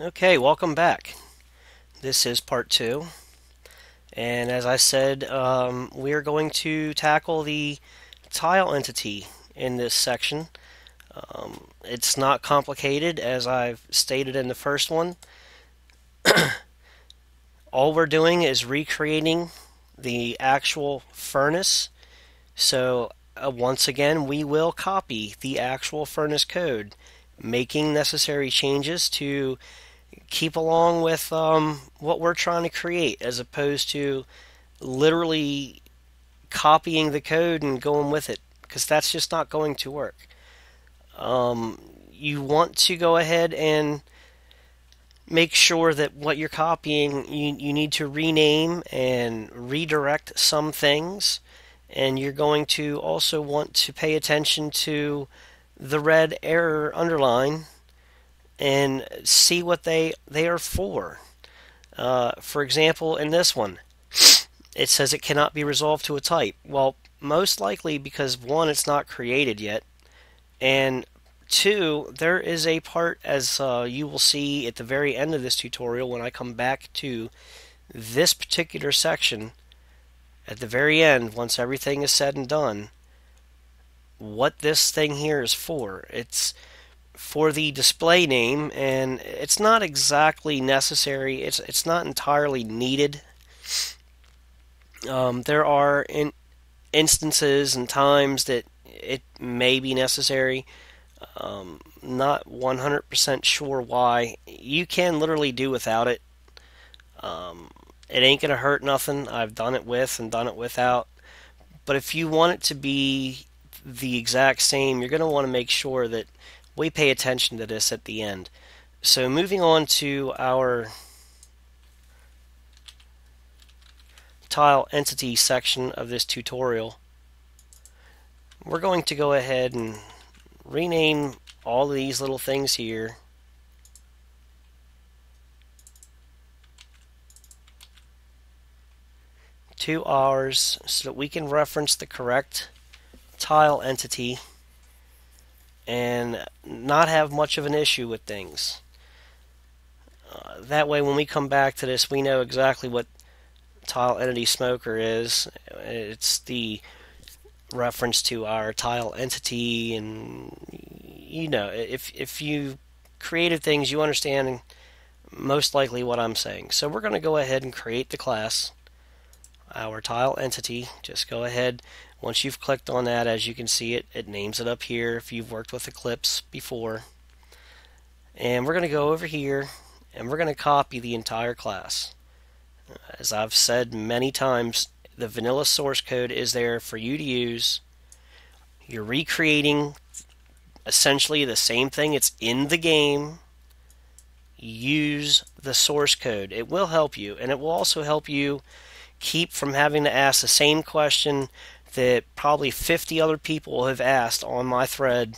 Okay, welcome back. This is part two, and as I said, we are going to tackle the tile entity in this section. It's not complicated, as I've stated in the first one. All we're doing is recreating the actual furnace. So, once again, we will copy the actual furnace code, making necessary changes to keep along with what we're trying to create, as opposed to literally copying the code and going with it, because that's just not going to work. You want to go ahead and make sure that what you're copying, you need to rename and redirect some things, and you're going to also want to pay attention to the red error underline and see what they are for. For example, in this one, it says it cannot be resolved to a type. Well, most likely because one, it's not created yet, and two, there is a part, as you will see at the very end of this tutorial when I come back to this particular section, at the very end, once everything is said and done, what this thing here is for. It's for the display name, and it's not exactly necessary. It's not entirely needed. There are instances and times that it may be necessary. Not 100% sure why. You can literally do without it. It ain't gonna hurt nothing. I've done it with and done it without. But if you want it to be the exact same, you're gonna want to make sure that we pay attention to this at the end. So moving on to our tile entity section of this tutorial, we're going to go ahead and rename all of these little things here to ours so that we can reference the correct tile entity and not have much of an issue with things. That way when we come back to this, we know exactly what tile entity smoker is. It's the reference to our tile entity, and if you created things, you understand most likely what I'm saying. So we're going to go ahead and create the class, our tile entity. Just go ahead, once you've clicked on that, as you can see, it names it up here if you've worked with Eclipse before. And we're going to go over here and we're going to copy the entire class. As I've said many times, the vanilla source code is there for you to use. You're recreating essentially the same thing. It's in the game. Use the source code. It will help you, and it will also help you keep from having to ask the same question that probably 50 other people have asked on my thread.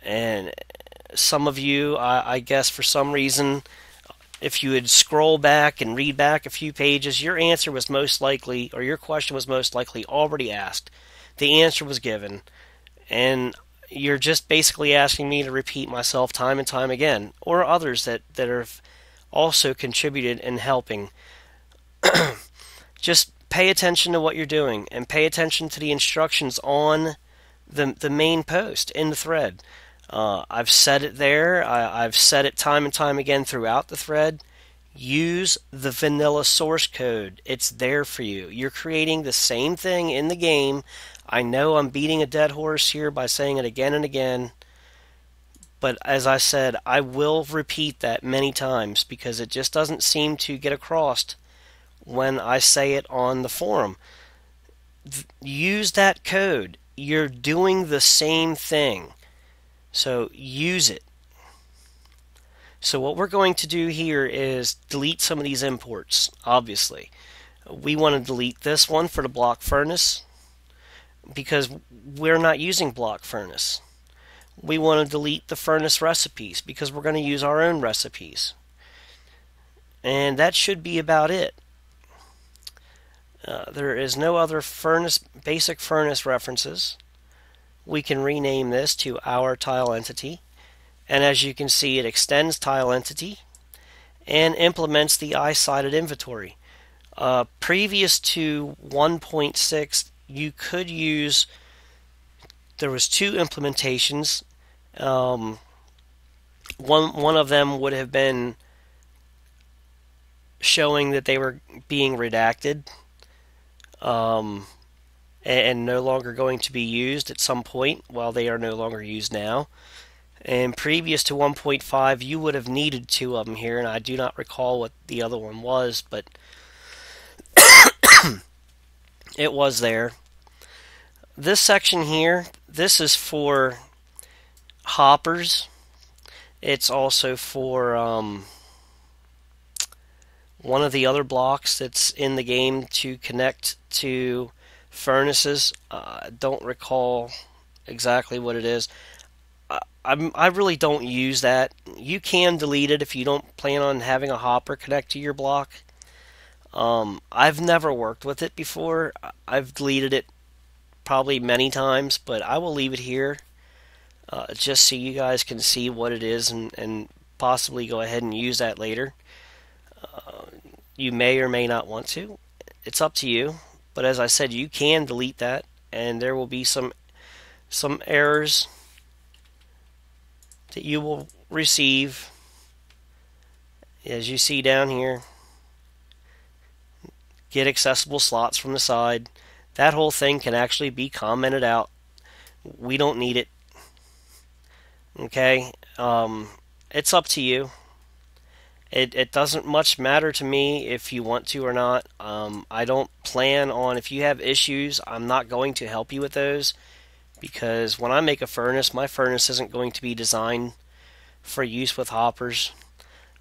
And some of you, I guess for some reason, if you would scroll back and read back a few pages, your answer was most likely, or your question was most likely already asked. The answer was given, and you're just basically asking me to repeat myself time and time again, or others that have also contributed in helping. Just pay attention to what you're doing, and pay attention to the instructions on the main post in the thread. I've said it there. I've said it time and time again throughout the thread. Use the vanilla source code. It's there for you. You're creating the same thing in the game. I know I'm beating a dead horse here by saying it again and again, but as I said, I will repeat that many times because it just doesn't seem to get across when I say it on the forum. Use that code. You're doing the same thing. So use it. So what we're going to do here is delete some of these imports, obviously. We want to delete this one for the block furnace because we're not using block furnace. We want to delete the furnace recipes because we're going to use our own recipes. And that should be about it. There is no other basic furnace references. We can rename this to our tile entity, and as you can see, it extends tile entity, and implements the I-sided inventory. Previous to 1.6, you could use, there was two implementations. One of them would have been showing that they were being redacted, and no longer going to be used at some point, while they are no longer used now. And previous to 1.5, you would have needed two of them here, and I do not recall what the other one was, but it was there. This section here, this is for hoppers. It's also for one of the other blocks that's in the game to connect to furnaces. I don't recall exactly what it is. I really don't use that. You can delete it if you don't plan on having a hopper connect to your block. I've never worked with it before. I've deleted it probably many times, but I will leave it here just so you guys can see what it is, and possibly go ahead and use that later. You may or may not want to. It's up to you. But as I said, you can delete that, and there will be some errors that you will receive, as you see down here. Get accessible slots from the side. That whole thing can actually be commented out. We don't need it. Okay? It's up to you. It doesn't much matter to me if you want to or not. I don't plan on, if you have issues, I'm not going to help you with those, because when I make a furnace, my furnace isn't going to be designed for use with hoppers.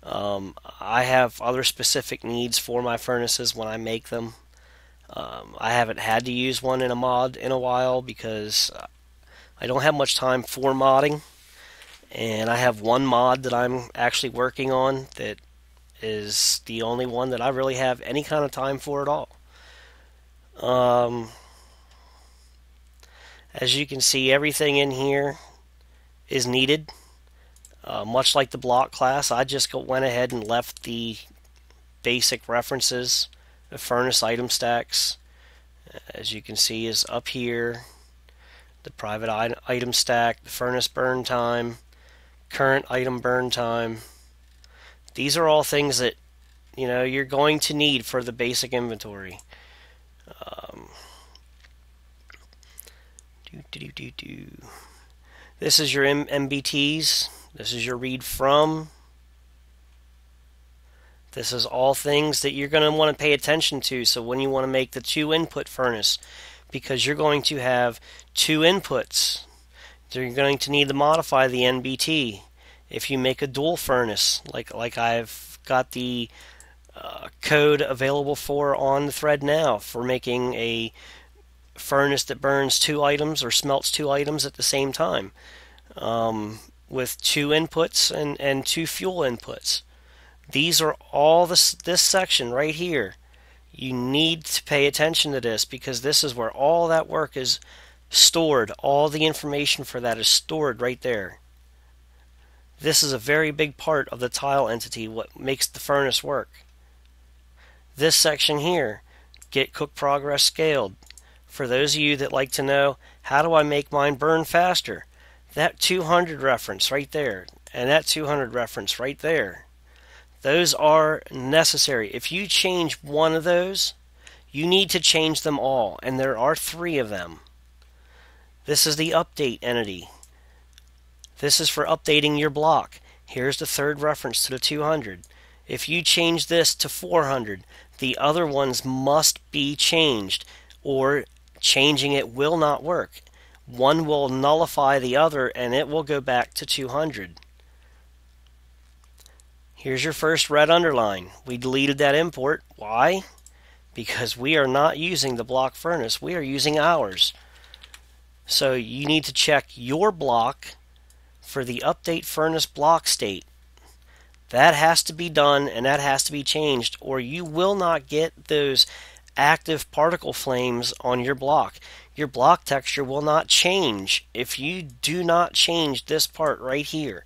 I have other specific needs for my furnaces when I make them. I haven't had to use one in a mod in a while because I don't have much time for modding, and I have one mod that I'm actually working on that is the only one that I really have any kind of time for at all. As you can see, everything in here is needed. Much like the block class, I just went ahead and left the basic references. The furnace item stacks, as you can see, is up here. The private item stack, the furnace burn time, current item burn time. These are all things that you're going to need for the basic inventory. This is your MBTs. This is your read from. This is all things that you're going to want to pay attention to. So when you want to make the 2-input furnace, because you're going to have 2 inputs, you're going to need to modify the NBT. If you make a dual furnace, like I've got the code available for on the thread now, for making a furnace that burns 2 items or smelts 2 items at the same time, with 2 inputs and 2 fuel inputs. These are all this section right here. You need to pay attention to this, because this is where all that work is stored. All the information for that is stored right there. This is a very big part of the tile entity, what makes the furnace work. This section here, get cook progress scaled. For those of you that like to know, how do I make mine burn faster? That 200 reference right there, and that 200 reference right there. Those are necessary. If you change one of those, you need to change them all, and there are 3 of them. This is the update entity. This is for updating your block. Here's the 3rd reference to the 200. If you change this to 400, the other ones must be changed, or changing it will not work. One will nullify the other, and it will go back to 200. Here's your first red underline. We deleted that import. Why? Because we are not using the block furnace. We are using ours. So you need to check your block for the update furnace block state. That has to be done, and that has to be changed, or you will not get those active particle flames on your block. Your block texture will not change if you do not change this part right here.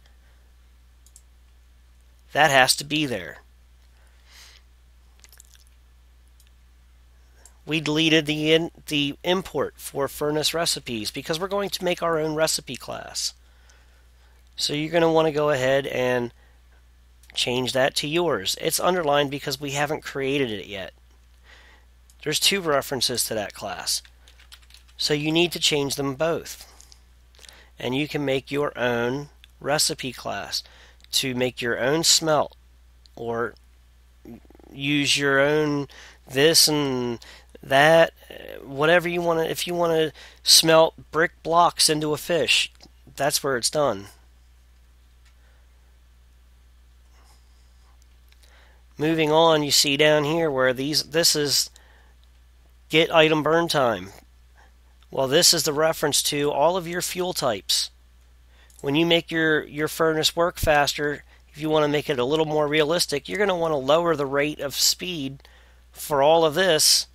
That has to be there. we deleted the import for furnace recipes because we're going to make our own recipe class. So you're going to want to go ahead and change that to yours. It's underlined because we haven't created it yet. There's 2 references to that class. So you need to change them both. And you can make your own recipe class to make your own smelt, or use your own this and that, whatever you want to. If you want to smelt brick blocks into a fish, that's where it's done. Moving on, you see down here where this is get item burn time. Well, this is the reference to all of your fuel types. When you make your furnace work faster, if you want to make it a little more realistic, you're going to want to lower the rate of speed for all of this,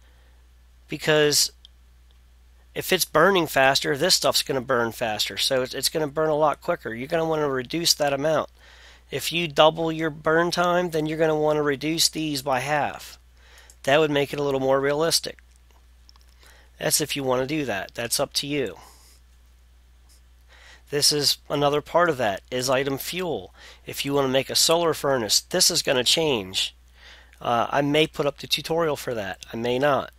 because if it's burning faster, this stuff's going to burn faster. So it's going to burn a lot quicker. You're going to want to reduce that amount. If you double your burn time, then you're going to want to reduce these by half. That would make it a little more realistic. That's if you want to do that. That's up to you. This is another part of that, is item fuel. If you want to make a solar furnace, this is going to change. I may put up the tutorial for that. I may not.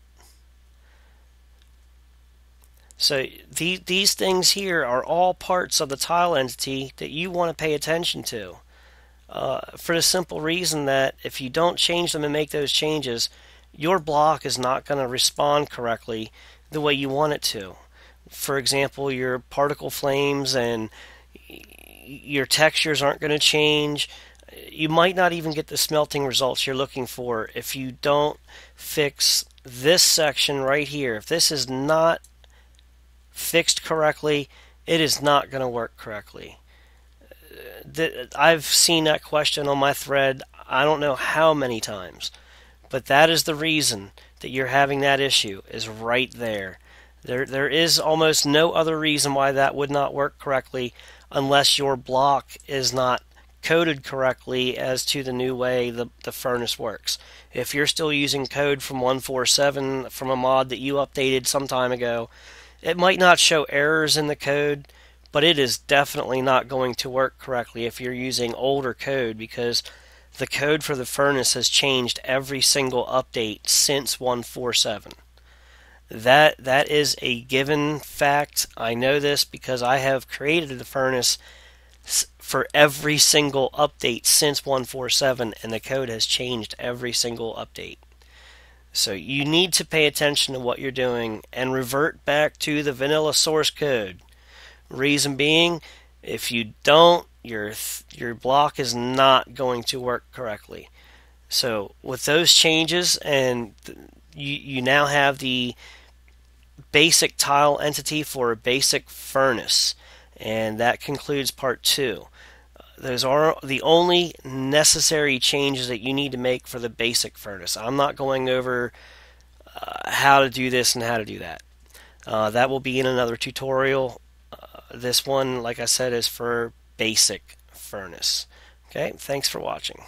So these things here are all parts of the tile entity that you want to pay attention to. For the simple reason that if you don't change them and make those changes, your block is not going to respond correctly the way you want it to. For example, your particle flames and your textures aren't going to change. You might not even get the smelting results you're looking for if you don't fix this section right here. If this is not fixed correctly, it is not going to work correctly. I've seen that question on my thread I don't know how many times, but that is the reason that you're having that issue, is right there. There is almost no other reason why that would not work correctly unless your block is not coded correctly as to the new way the furnace works. If you're still using code from 1.4.7 from a mod that you updated some time ago, it might not show errors in the code, but it is definitely not going to work correctly if you're using older code, because the code for the furnace has changed every single update since 1.4.7. That is a given fact. I know this because I have created the furnace for every single update since 1.4.7, and the code has changed every single update. So you need to pay attention to what you're doing and revert back to the vanilla source code. Reason being, if you don't, your block is not going to work correctly. So with those changes, and you now have the basic tile entity for a basic furnace, and that concludes part 2. Those are the only necessary changes that you need to make for the basic furnace. I'm not going over how to do this and how to do that. That will be in another tutorial. This one, like I said, is for basic furnace. Okay, thanks for watching.